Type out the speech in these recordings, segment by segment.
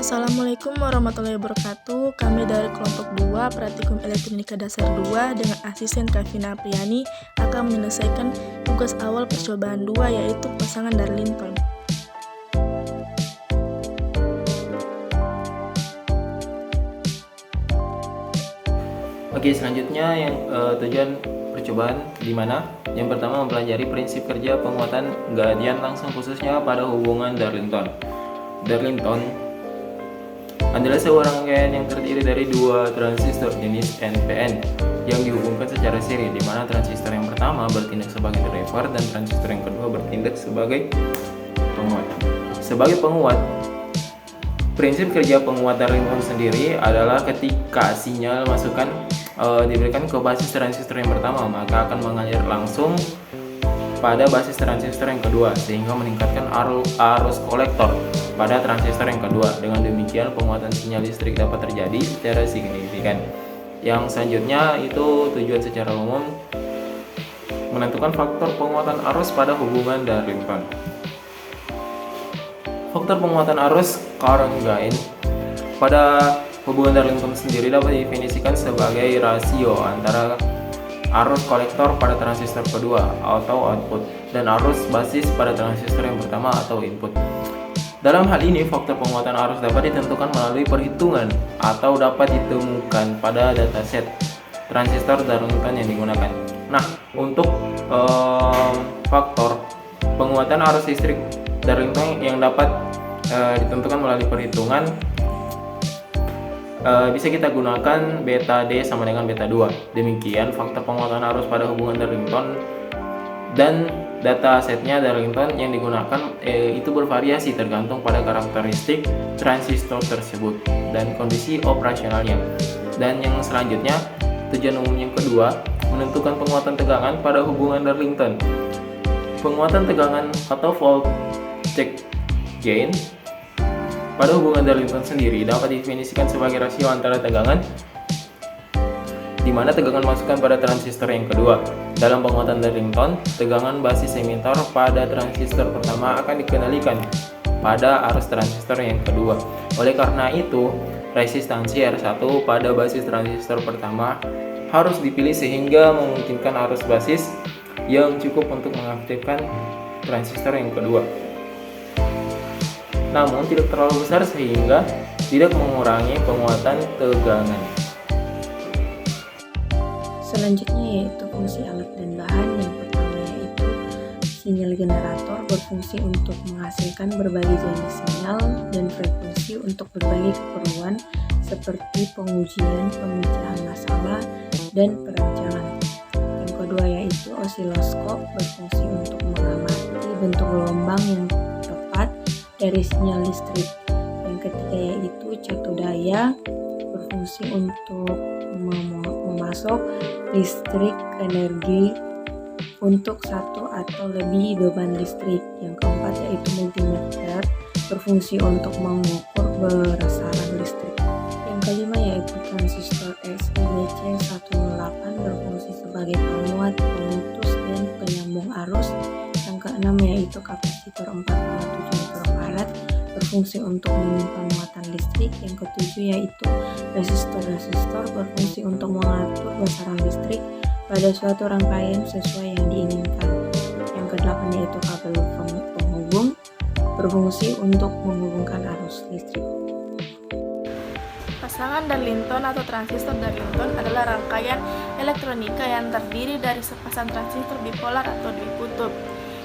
Assalamualaikum warahmatullahi wabarakatuh. Kami dari kelompok 2 Praktikum Elektronika Dasar 2 dengan asisten Kavina Apriani akan menyelesaikan tugas awal percobaan 2 yaitu pasangan Darlington. Oke, selanjutnya yang tujuan percobaan di mana? Yang pertama mempelajari prinsip kerja penguatan gadian langsung khususnya pada hubungan Darlington. Darlington adalah seorang rangkaian yang terdiri dari dua transistor jenis NPN yang dihubungkan secara seri, di mana transistor yang pertama bertindak sebagai driver dan transistor yang kedua bertindak sebagai penguat. Sebagai penguat, prinsip kerja penguat Darlington sendiri adalah ketika sinyal masukan diberikan ke basis transistor yang pertama, maka akan mengalir langsung pada basis transistor yang kedua sehingga meningkatkan arus kolektor pada transistor yang kedua. Dengan demikian penguatan sinyal listrik dapat terjadi secara signifikan. Yang selanjutnya itu tujuan secara umum menentukan faktor penguatan arus pada hubungan Darlington. Faktor penguatan arus current gain pada hubungan Darlington sendiri dapat didefinisikan sebagai rasio antara arus kolektor pada transistor kedua atau output dan arus basis pada transistor yang pertama atau input. Dalam hal ini, faktor penguatan arus dapat ditentukan melalui perhitungan atau dapat ditemukan pada dataset transistor Darlington yang digunakan. Nah, untuk faktor penguatan arus listrik Darlington yang dapat ditentukan melalui perhitungan bisa kita gunakan beta D sama dengan beta 2. Demikian faktor penguatan arus pada hubungan Darlington dan data setnya Darlington yang digunakan itu bervariasi tergantung pada karakteristik transistor tersebut dan kondisi operasionalnya. Dan yang selanjutnya, tujuan umum yang kedua, menentukan penguatan tegangan pada hubungan Darlington. Penguatan tegangan atau voltage gain pada hubungan Darlington sendiri dapat didefinisikan sebagai rasio antara tegangan di mana tegangan masukan pada transistor yang kedua. Dalam penguatan Darlington, tegangan basis emitor pada transistor pertama akan dikendalikan pada arus transistor yang kedua. Oleh karena itu, resistansi R1 pada basis transistor pertama harus dipilih sehingga memungkinkan arus basis yang cukup untuk mengaktifkan transistor yang kedua, namun tidak terlalu besar sehingga tidak mengurangi penguatan tegangan. Selanjutnya yaitu fungsi alat dan bahan. Yang pertama yaitu sinyal generator berfungsi untuk menghasilkan berbagai jenis sinyal dan frekuensi untuk berbagai keperluan seperti pengujian, pemecahan masalah, dan perancangan. Yang kedua yaitu osiloskop berfungsi untuk mengamati bentuk gelombang yang tepat dari sinyal listrik. Yang ketiga yaitu catodaya berfungsi untuk memasok listrik energi untuk satu atau lebih beban listrik. Yang keempat yaitu multimeter berfungsi untuk mengukur besaran listrik. Yang kelima yaitu transistor SIBC108 berfungsi sebagai penguat, pemutus, dan penyambung arus. Yang keenam yaitu kapasitor 4,7 mikrofarad berfungsi untuk menyimpan muatan listrik. Yang ketujuh yaitu resistor berfungsi untuk mengatur besaran listrik pada suatu rangkaian sesuai yang diinginkan. Yang kedelapan yaitu kabel penghubung berfungsi untuk menghubungkan arus listrik. Pasangan Darlington atau transistor Darlington adalah rangkaian elektronika yang terdiri dari sepasang transistor bipolar atau dikutub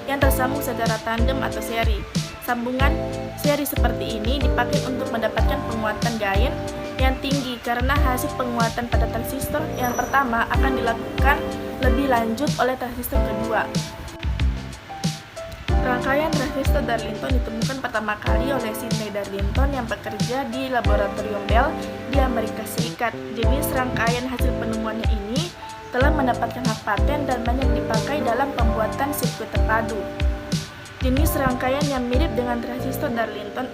yang tersambung secara tandem atau seri. Sambungan seri seperti ini dipakai untuk mendapatkan penguatan gain yang tinggi karena hasil penguatan pada transistor yang pertama akan dilakukan lebih lanjut oleh transistor kedua. Rangkaian transistor Darlington ditemukan pertama kali oleh Sidney Darlington yang bekerja di laboratorium Bell di Amerika Serikat. Jenis rangkaian hasil penemuannya ini telah mendapatkan hak paten dan banyak dipakai dalam pembuatan sirkuit terpadu. Jenis rangkaian yang mirip dengan transistor Darlington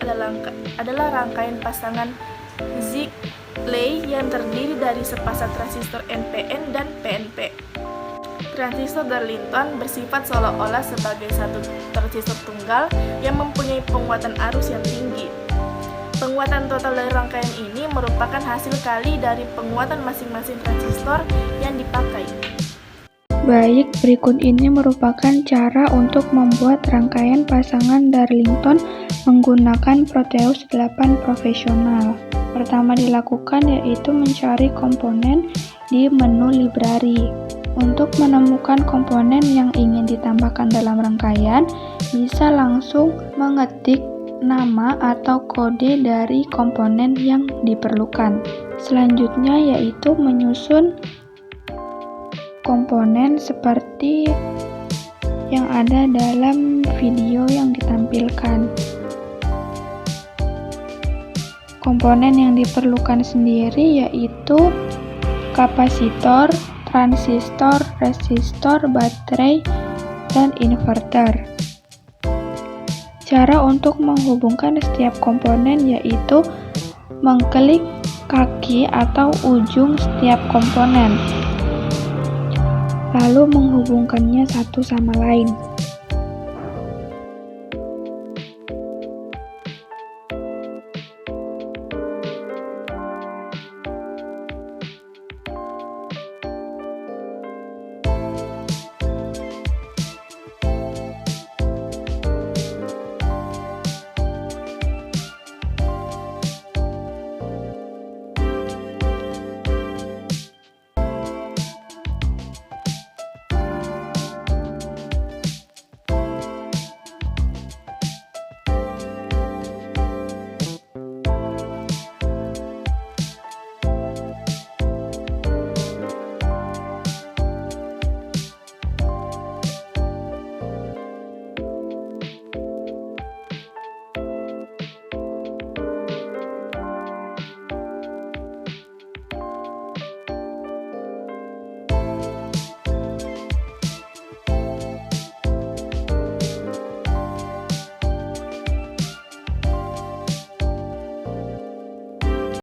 adalah rangkaian pasangan Zig-Ley yang terdiri dari sepasang transistor NPN dan PNP. Transistor Darlington bersifat seolah-olah sebagai satu transistor tunggal yang mempunyai penguatan arus yang tinggi. Penguatan total dari rangkaian ini merupakan hasil kali dari penguatan masing-masing transistor yang dipakai. Baik, berikut ini merupakan cara untuk membuat rangkaian pasangan Darlington menggunakan Proteus 8 profesional. Pertama dilakukan yaitu mencari komponen di menu library. Untuk menemukan komponen yang ingin ditambahkan dalam rangkaian, bisa langsung mengetik nama atau kode dari komponen yang diperlukan. Selanjutnya yaitu menyusun komponen seperti yang ada dalam video yang ditampilkan. Komponen yang diperlukan sendiri yaitu kapasitor, transistor, resistor, baterai, dan inverter. Cara untuk menghubungkan setiap komponen yaitu mengklik kaki atau ujung setiap komponen, lalu menghubungkannya satu sama lain.